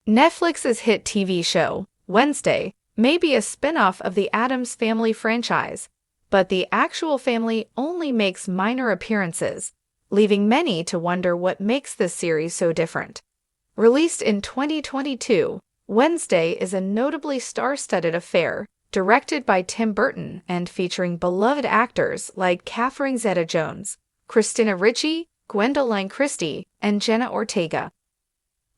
Netflix's hit TV show, Wednesday, may be a spin-off of the Addams Family franchise, but the actual family only makes minor appearances, leaving many to wonder what makes this series so different. Released in 2022, Wednesday is a notably star-studded affair, directed by Tim Burton and featuring beloved actors like Catherine Zeta-Jones, Christina Ricci, Gwendoline Christie, and Jenna Ortega.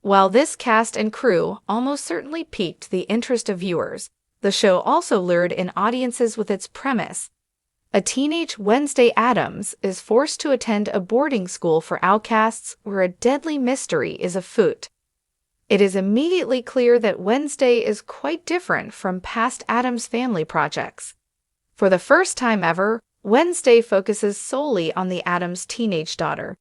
While this cast and crew almost certainly piqued the interest of viewers, the show also lured in audiences with its premise. A teenage Wednesday Addams is forced to attend a boarding school for outcasts where a deadly mystery is afoot. It is immediately clear that Wednesday is quite different from past Addams Family projects. For the first time ever, Wednesday focuses solely on the Addams' teenage daughter.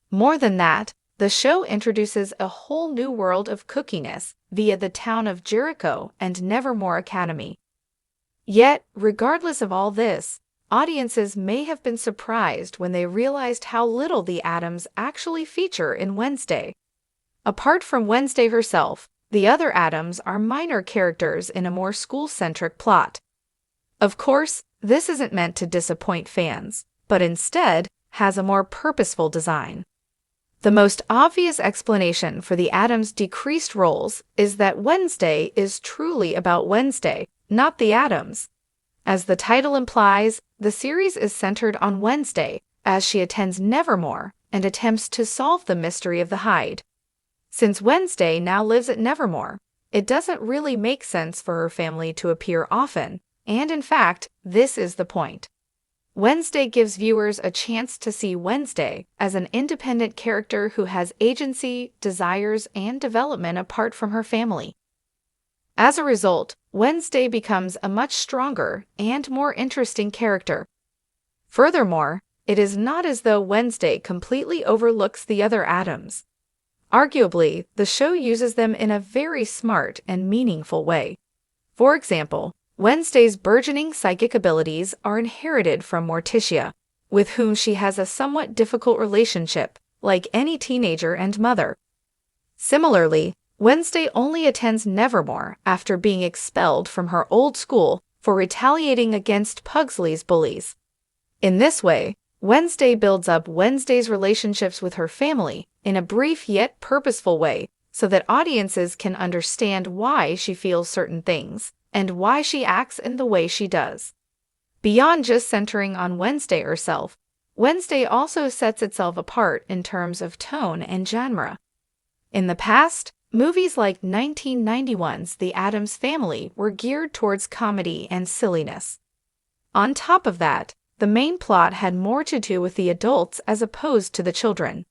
More than that, the show introduces a whole new world of cookiness via the town of Jericho and Nevermore Academy. Yet, regardless of all this, audiences may have been surprised when they realized how little the Addams actually feature in Wednesday. Apart from Wednesday herself, the other Addams are minor characters in a more school-centric plot. Of course, this isn't meant to disappoint fans, but instead has a more purposeful design. The most obvious explanation for the Addams' decreased roles is that Wednesday is truly about Wednesday, not the Addams. As the title implies, the series is centered on Wednesday as she attends Nevermore and attempts to solve the mystery of the hide. Since Wednesday now lives at Nevermore, it doesn't really make sense for her family to appear often, and in fact, this is the point. Wednesday gives viewers a chance to see Wednesday as an independent character who has agency, desires, and development apart from her family. As a result, Wednesday becomes a much stronger and more interesting character. Furthermore, it is not as though Wednesday completely overlooks the other Addams. Arguably, the show uses them in a very smart and meaningful way. For example, Wednesday's burgeoning psychic abilities are inherited from Morticia, with whom she has a somewhat difficult relationship, like any teenager and mother. Similarly, Wednesday only attends Nevermore after being expelled from her old school for retaliating against Pugsley's bullies. In this way, Wednesday builds up Wednesday's relationships with her family in a brief yet purposeful way so that audiences can understand why she feels certain things and why she acts in the way she does. Beyond just centering on Wednesday herself, Wednesday also sets itself apart in terms of tone and genre. In the past, movies like 1991's The Addams Family were geared towards comedy and silliness. On top of that, the main plot had more to do with the adults as opposed to the children.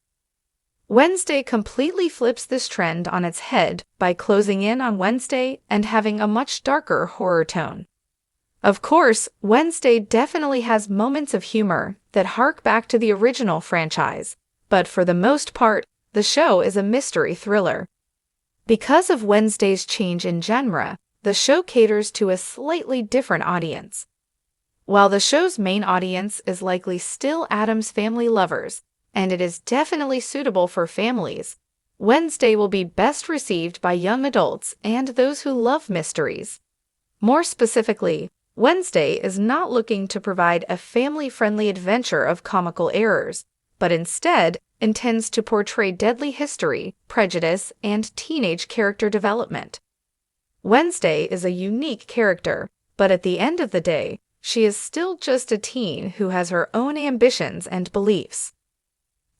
Wednesday completely flips this trend on its head by closing in on Wednesday and having a much darker horror tone. Of course, Wednesday definitely has moments of humor that hark back to the original franchise, but for the most part, the show is a mystery thriller. Because of Wednesday's change in genre, the show caters to a slightly different audience. While the show's main audience is likely still Addams Family lovers, and it is definitely suitable for families, Wednesday will be best received by young adults and those who love mysteries. More specifically, Wednesday is not looking to provide a family-friendly adventure of comical errors, but instead intends to portray deadly history, prejudice, and teenage character development. Wednesday is a unique character, but at the end of the day, she is still just a teen who has her own ambitions and beliefs.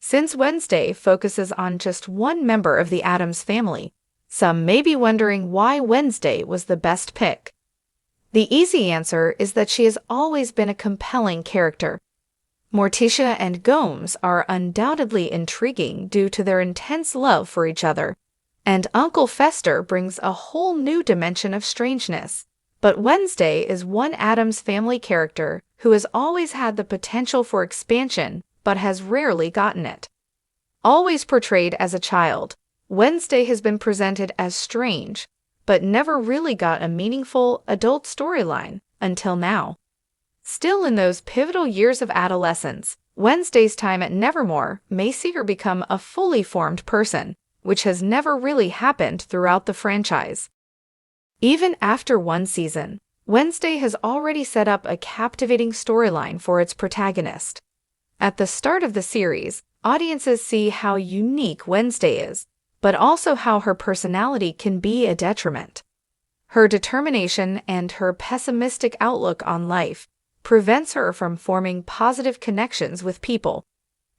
Since Wednesday focuses on just one member of the Addams family, some may be wondering why Wednesday was the best pick. The easy answer is that she has always been a compelling character. Morticia and Gomes are undoubtedly intriguing due to their intense love for each other, and Uncle Fester brings a whole new dimension of strangeness. But Wednesday is one Addams Family character who has always had the potential for expansion but has rarely gotten it. Always portrayed as a child, Wednesday has been presented as strange, but never really got a meaningful adult storyline until now. Still in those pivotal years of adolescence, Wednesday's time at Nevermore may see her become a fully formed person, which has never really happened throughout the franchise. Even after one season, Wednesday has already set up a captivating storyline for its protagonist. At the start of the series, audiences see how unique Wednesday is, but also how her personality can be a detriment. Her determination and her pessimistic outlook on life prevents her from forming positive connections with people.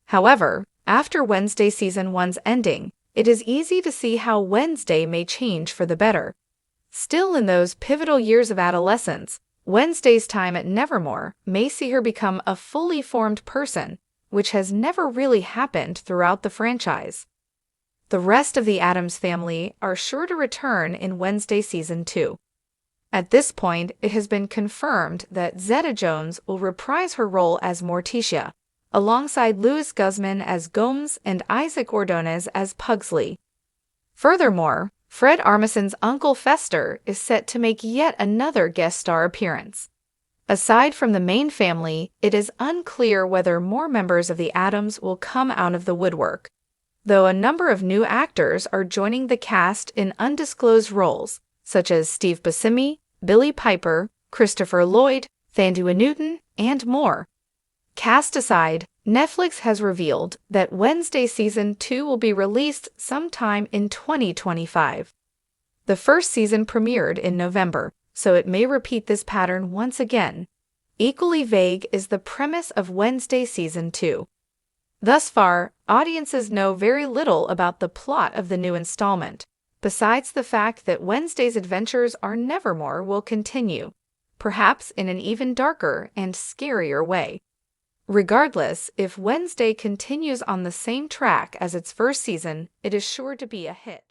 However, after Wednesday Season 1's ending, it is easy to see how Wednesday may change for the better. Still in those pivotal years of adolescence, Wednesday's time at Nevermore may see her become a fully formed person, which has never really happened throughout the franchise. The rest of the Addams family are sure to return in Wednesday Season 2. At this point, it has been confirmed that Zeta Jones will reprise her role as Morticia, alongside Louis Guzman as Gomes and Isaac Ordonez as Pugsley. Furthermore, Fred Armisen's Uncle Fester is set to make yet another guest star appearance. Aside from the main family, it is unclear whether more members of the Addams will come out of the woodwork, though a number of new actors are joining the cast in undisclosed roles, such as Steve Buscemi, Billy Piper, Christopher Lloyd, Thandua Newton, and more. Cast aside, Netflix has revealed that Wednesday Season 2 will be released sometime in 2025. The first season premiered in November, so it may repeat this pattern once again. Equally vague is the premise of Wednesday Season 2. Thus far, audiences know very little about the plot of the new installment, besides the fact that Wednesday's adventures on Nevermore will continue, perhaps in an even darker and scarier way. Regardless, if Wednesday continues on the same track as its first season, it is sure to be a hit.